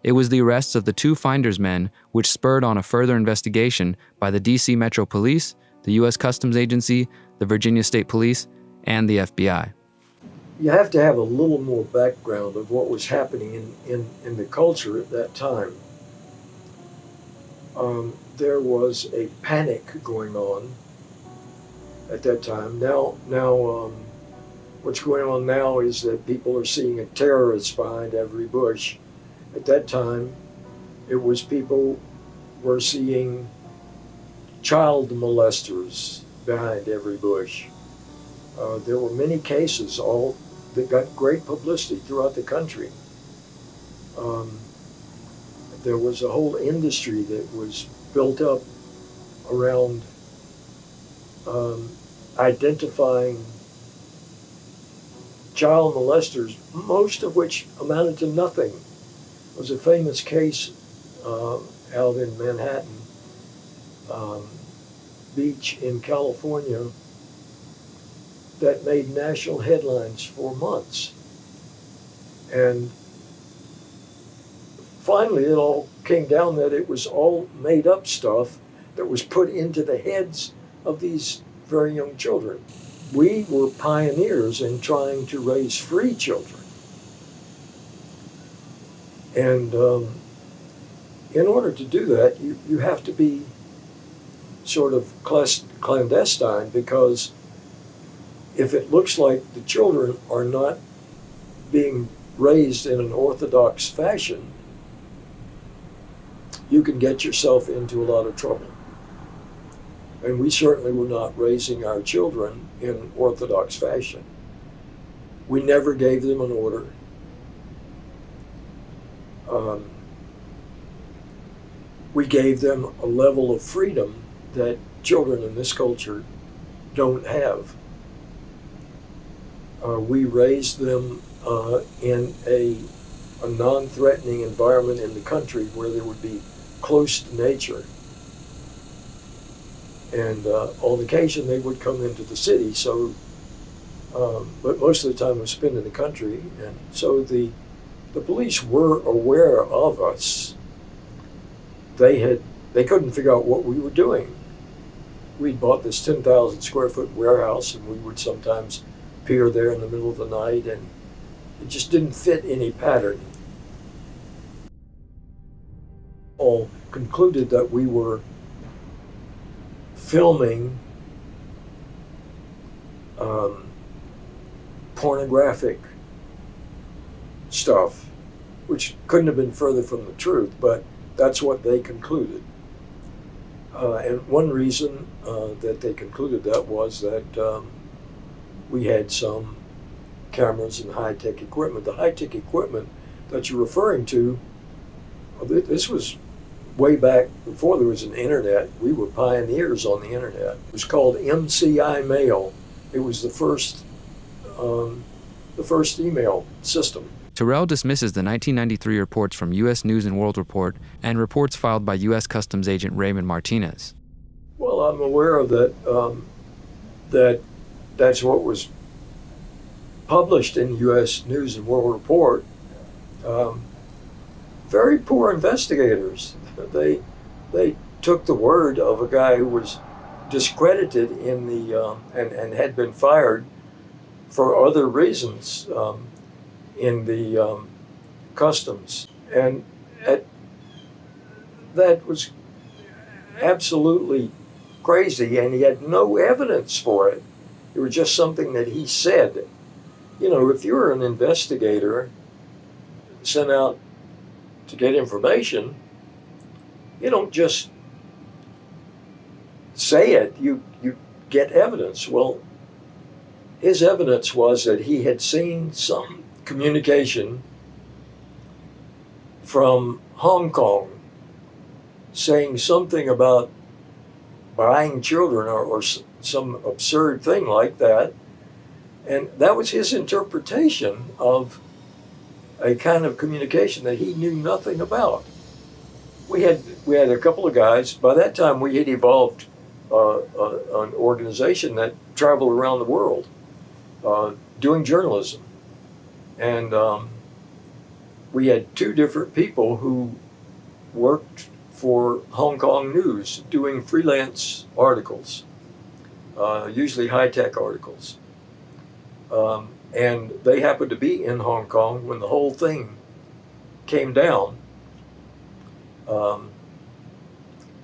It was the arrests of the two Finders men which spurred on a further investigation by the DC Metro Police, the U.S. Customs Agency, the Virginia State Police, and the FBI.
You have to have a little more background of what was happening in the culture at that time. There was a panic going on at that time. Now, what's going on now is that people are seeing a terrorist behind every bush. At that time, it was people were seeing child molesters behind every bush. There were many cases that got great publicity throughout the country. There was a whole industry that was built up around identifying child molesters, most of which amounted to nothing. There was a famous case out in Manhattan Beach in California that made national headlines for months. And finally, it all came down that it was all made up stuff that was put into the heads of these very young children. We were pioneers in trying to raise free children. And in order to do that, you have to be sort of clandestine, because if it looks like the children are not being raised in an orthodox fashion, you can get yourself into a lot of trouble. And we certainly were not raising our children in orthodox fashion. We never gave them an order. We gave them a level of freedom that children in this culture don't have. We raised them in a non-threatening environment in the country where they would be close to nature. And on occasion they would come into the city, but most of the time was spent in the country. And so the police were aware of us. They couldn't figure out what we were doing. We'd bought this 10,000 square foot warehouse, and we would sometimes appear there in the middle of the night, and it just didn't fit any pattern. All concluded that we were filming pornographic stuff, which couldn't have been further from the truth, but that's what they concluded. And one reason that they concluded that was that we had some cameras and high-tech equipment. The high-tech equipment that you're referring to, this was way back before there was an internet. We were pioneers on the internet. It was called MCI Mail. It was the first email system.
Terrell dismisses the 1993 reports from U.S. News and World Report and reports filed by U.S. Customs Agent Raymond Martinez.
Well, I'm aware of that. That's what was published in U.S. News and World Report. Very poor investigators. They took the word of a guy who was discredited in the and had been fired for other reasons in the customs, and that was absolutely crazy, and he had no evidence for it. It was just something that he said. You know, if you're an investigator sent out to get information, you don't just say it, you get evidence. Well, his evidence was that he had seen some communication from Hong Kong saying something about buying children or some absurd thing like that. And that was his interpretation of a kind of communication that he knew nothing about. We had a couple of guys. By that time, we had evolved an organization that traveled around the world doing journalism. And we had two different people who worked for Hong Kong News doing freelance articles, usually high-tech articles. And they happened to be in Hong Kong when the whole thing came down.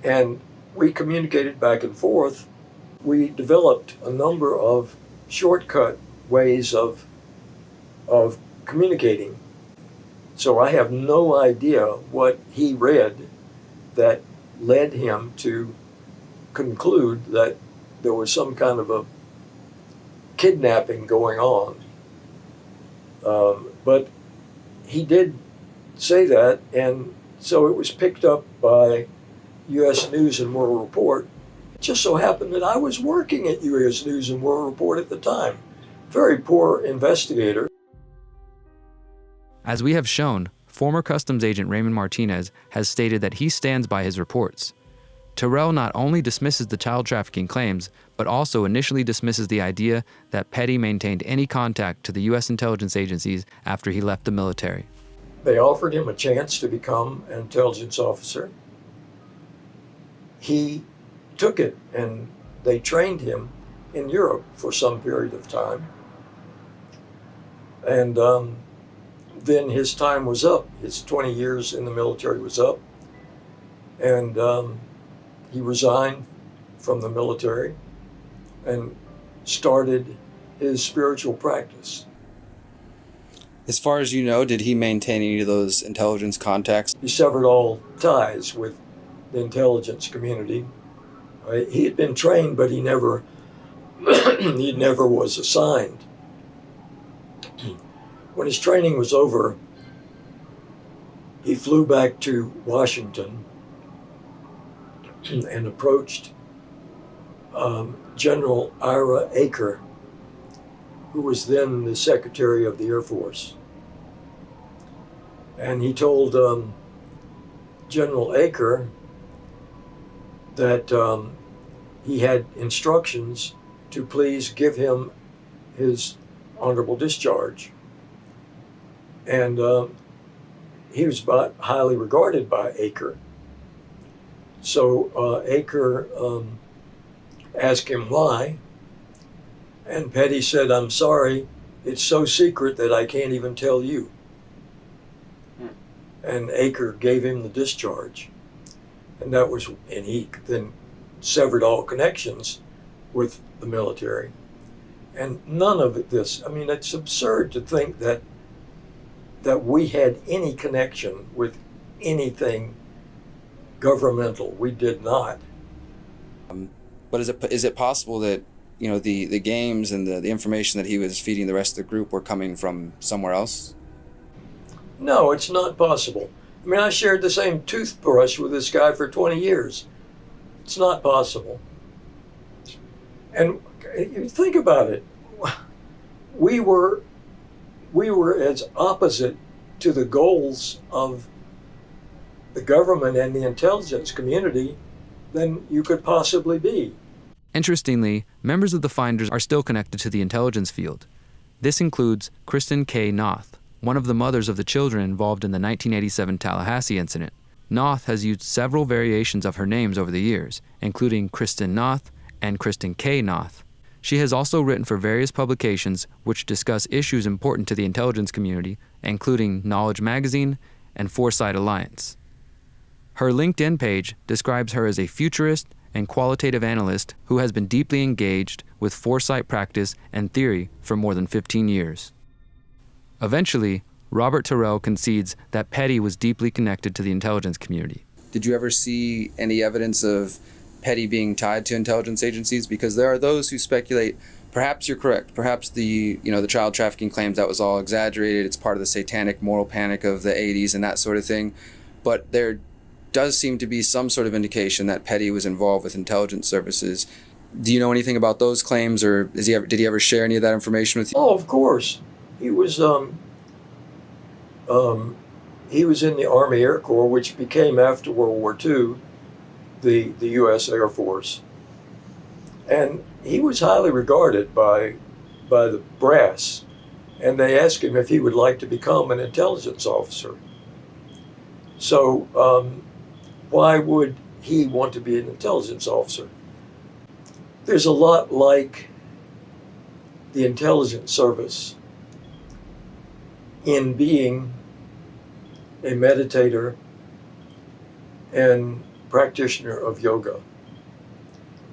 And we communicated back and forth. We developed a number of shortcut ways of communicating. So I have no idea what he read that led him to conclude that there was some kind of a kidnapping going on. But he did say that, and so it was picked up by U.S. News and World Report. It just so happened that I was working at U.S. News and World Report at the time. Very poor investigator.
As we have shown, former customs agent Raymond Martinez has stated that he stands by his reports. Terrell not only dismisses the child trafficking claims, but also initially dismisses the idea that Petty maintained any contact to the U.S. intelligence agencies after he left the military.
They offered him a chance to become an intelligence officer. He took it, and they trained him in Europe for some period of time. And then his time was up. His 20 years in the military was up. And he resigned from the military and started his spiritual practice.
As far as you know, did he maintain any of those intelligence contacts?
He severed all ties with the intelligence community. He had been trained, but he never was assigned. When his training was over, he flew back to Washington and approached General Ira Aker, who was then the Secretary of the Air Force. And he told General Aker that he had instructions to please give him his honorable discharge. And he was highly regarded by Aker. So Aker asked him why, and Petty said, "I'm sorry, it's so secret that I can't even tell you." And Aker gave him the discharge. And he then severed all connections with the military. And none of this, I mean, it's absurd to think that we had any connection with anything governmental. We did not.
But is it possible that, you know, the games and the information that he was feeding the rest of the group were coming from somewhere else?
No, it's not possible. I mean, I shared the same toothbrush with this guy for 20 years. It's not possible. And you think about it. We were as opposite to the goals of the government and the intelligence community than you could possibly be.
Interestingly, members of the Finders are still connected to the intelligence field. This includes Kristen K. Noth, one of the mothers of the children involved in the 1987 Tallahassee incident. Noth has used several variations of her names over the years, including Kristen Noth and Kristen K. Noth. She has also written for various publications which discuss issues important to the intelligence community, including Knowledge Magazine and Foresight Alliance. Her LinkedIn page describes her as a futurist and qualitative analyst who has been deeply engaged with foresight practice and theory for more than 15 years. Eventually, Robert Terrell concedes that Petty was deeply connected to the intelligence community.
Did you ever see any evidence of Petty being tied to intelligence agencies? Because there are those who speculate, perhaps you're correct, perhaps the child trafficking claims, that was all exaggerated, it's part of the satanic moral panic of the 80s and that sort of thing, but there does seem to be some sort of indication that Petty was involved with intelligence services. Do you know anything about those claims, or did he ever share any of that information with you?
Oh, of course. He was in the Army Air Corps, which became, after World War II, the U.S. Air Force. And he was highly regarded by the brass. And they asked him if he would like to become an intelligence officer. So why would he want to be an intelligence officer? There's a lot like the intelligence service in being a meditator and practitioner of yoga.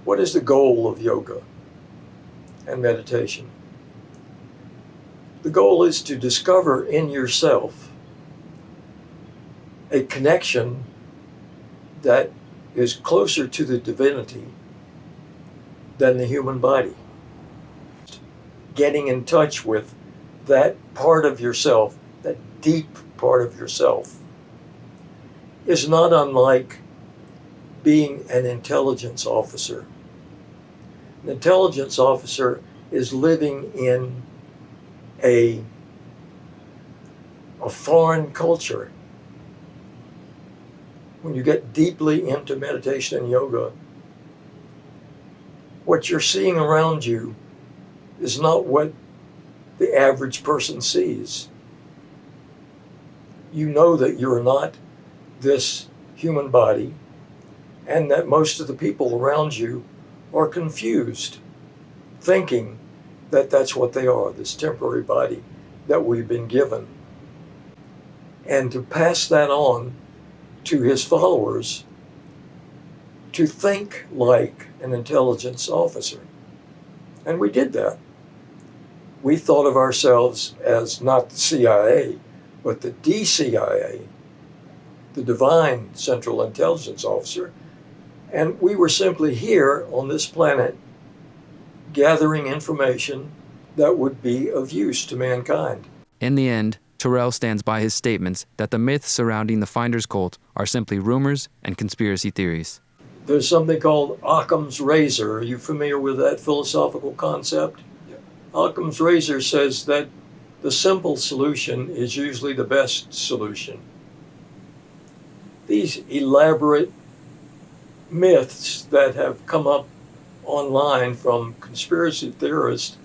What is the goal of yoga and meditation? The goal is to discover in yourself a connection that is closer to the divinity than the human body. Getting in touch with that part of yourself, that deep part of yourself, is not unlike being an intelligence officer. An intelligence officer is living in a foreign culture. When you get deeply into meditation and yoga, what you're seeing around you is not what the average person sees. You know that you're not this human body, and that most of the people around you are confused, thinking that that's what they are, this temporary body that we've been given. And to pass that on to his followers, to think like an intelligence officer. And we did that. We thought of ourselves as not the CIA, but the DCIA, the Divine Central Intelligence Officer. And we were simply here on this planet gathering information that would be of use to mankind.
In the end, Terrell stands by his statements that the myths surrounding the Finders cult are simply rumors and conspiracy theories.
There's something called Occam's razor. Are you familiar with that philosophical concept?
Yeah.
Occam's razor says that the simple solution is usually the best solution. These elaborate myths that have come up online from conspiracy theorists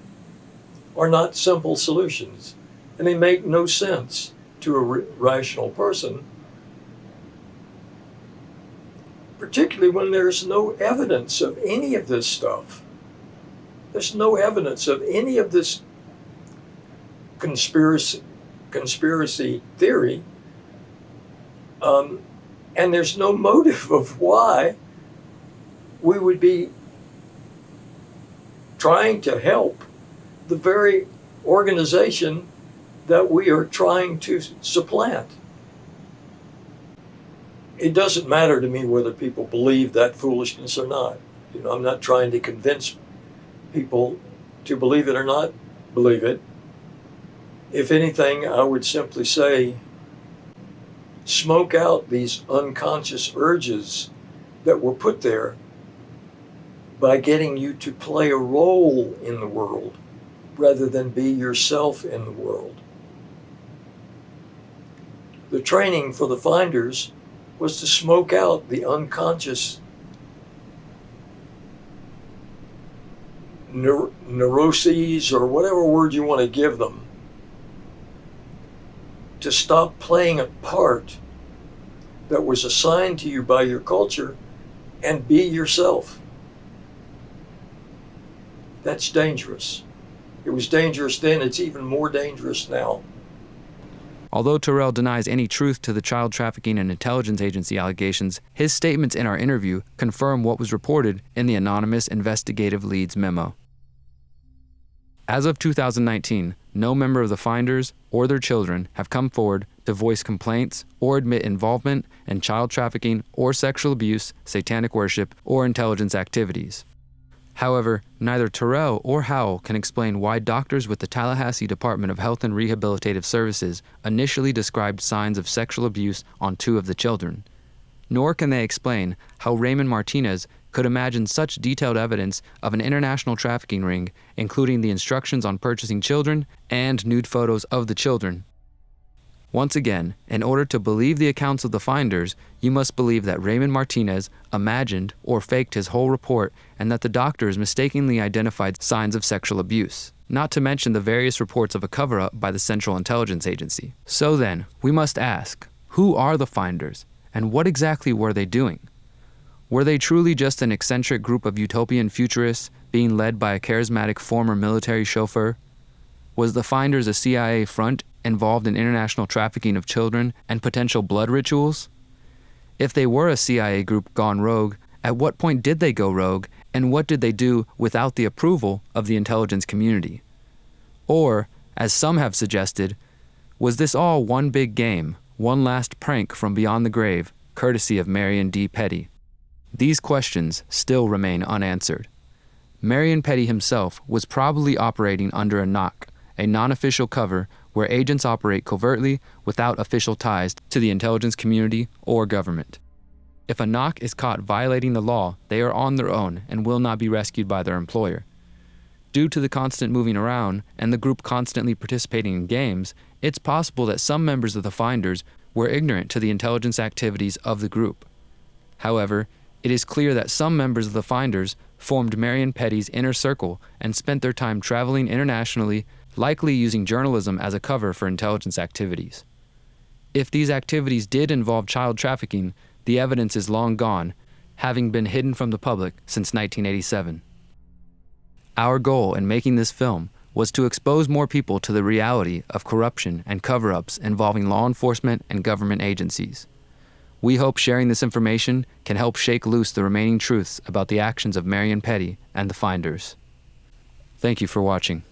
are not simple solutions, and they make no sense to a rational person, particularly when there's no evidence of any of this stuff. There's no evidence of any of this conspiracy theory, and there's no motive of why we would be trying to help the very organization that we are trying to supplant. It doesn't matter to me whether people believe that foolishness or not. I'm not trying to convince people to believe it or not believe it. If anything, I would simply say, smoke out these unconscious urges that were put there by getting you to play a role in the world rather than be yourself in the world. The training for the finders was to smoke out the unconscious neuroses, or whatever word you want to give them, to stop playing a part that was assigned to you by your culture and be yourself. That's dangerous. It was dangerous then, it's even more dangerous now.
Although Terrell denies any truth to the child trafficking and intelligence agency allegations, his statements in our interview confirm what was reported in the anonymous investigative lead's memo. As of 2019, no member of the finders or their children have come forward to voice complaints or admit involvement in child trafficking or sexual abuse, satanic worship, or intelligence activities. However, neither Terrell or Howell can explain why doctors with the Tallahassee Department of Health and Rehabilitative Services initially described signs of sexual abuse on 2 of the children. Nor can they explain how Raymond Martinez could imagine such detailed evidence of an international trafficking ring, including the instructions on purchasing children and nude photos of the children. Once again, in order to believe the accounts of the finders, you must believe that Raymond Martinez imagined or faked his whole report and that the doctors mistakenly identified signs of sexual abuse, not to mention the various reports of a cover-up by the Central Intelligence Agency. So then, we must ask, who are the finders, and what exactly were they doing? Were they truly just an eccentric group of utopian futurists being led by a charismatic former military chauffeur? Was the finders a CIA front involved in international trafficking of children and potential blood rituals? If they were a CIA group gone rogue, at what point did they go rogue, and what did they do without the approval of the intelligence community? Or, as some have suggested, was this all one big game, one last prank from beyond the grave, courtesy of Marion D. Petty? These questions still remain unanswered. Marion Petty himself was probably operating under a NOC, a non-official cover where agents operate covertly without official ties to the intelligence community or government. If a NOC is caught violating the law, they are on their own and will not be rescued by their employer. Due to the constant moving around and the group constantly participating in games, it's possible that some members of the finders were ignorant to the intelligence activities of the group. However, it is clear that some members of the finders formed Marion Petty's inner circle and spent their time traveling internationally, likely using journalism as a cover for intelligence activities. If these activities did involve child trafficking, the evidence is long gone, having been hidden from the public since 1987. Our goal in making this film was to expose more people to the reality of corruption and cover-ups involving law enforcement and government agencies. We hope sharing this information can help shake loose the remaining truths about the actions of Marion Petty and the finders. Thank you for watching.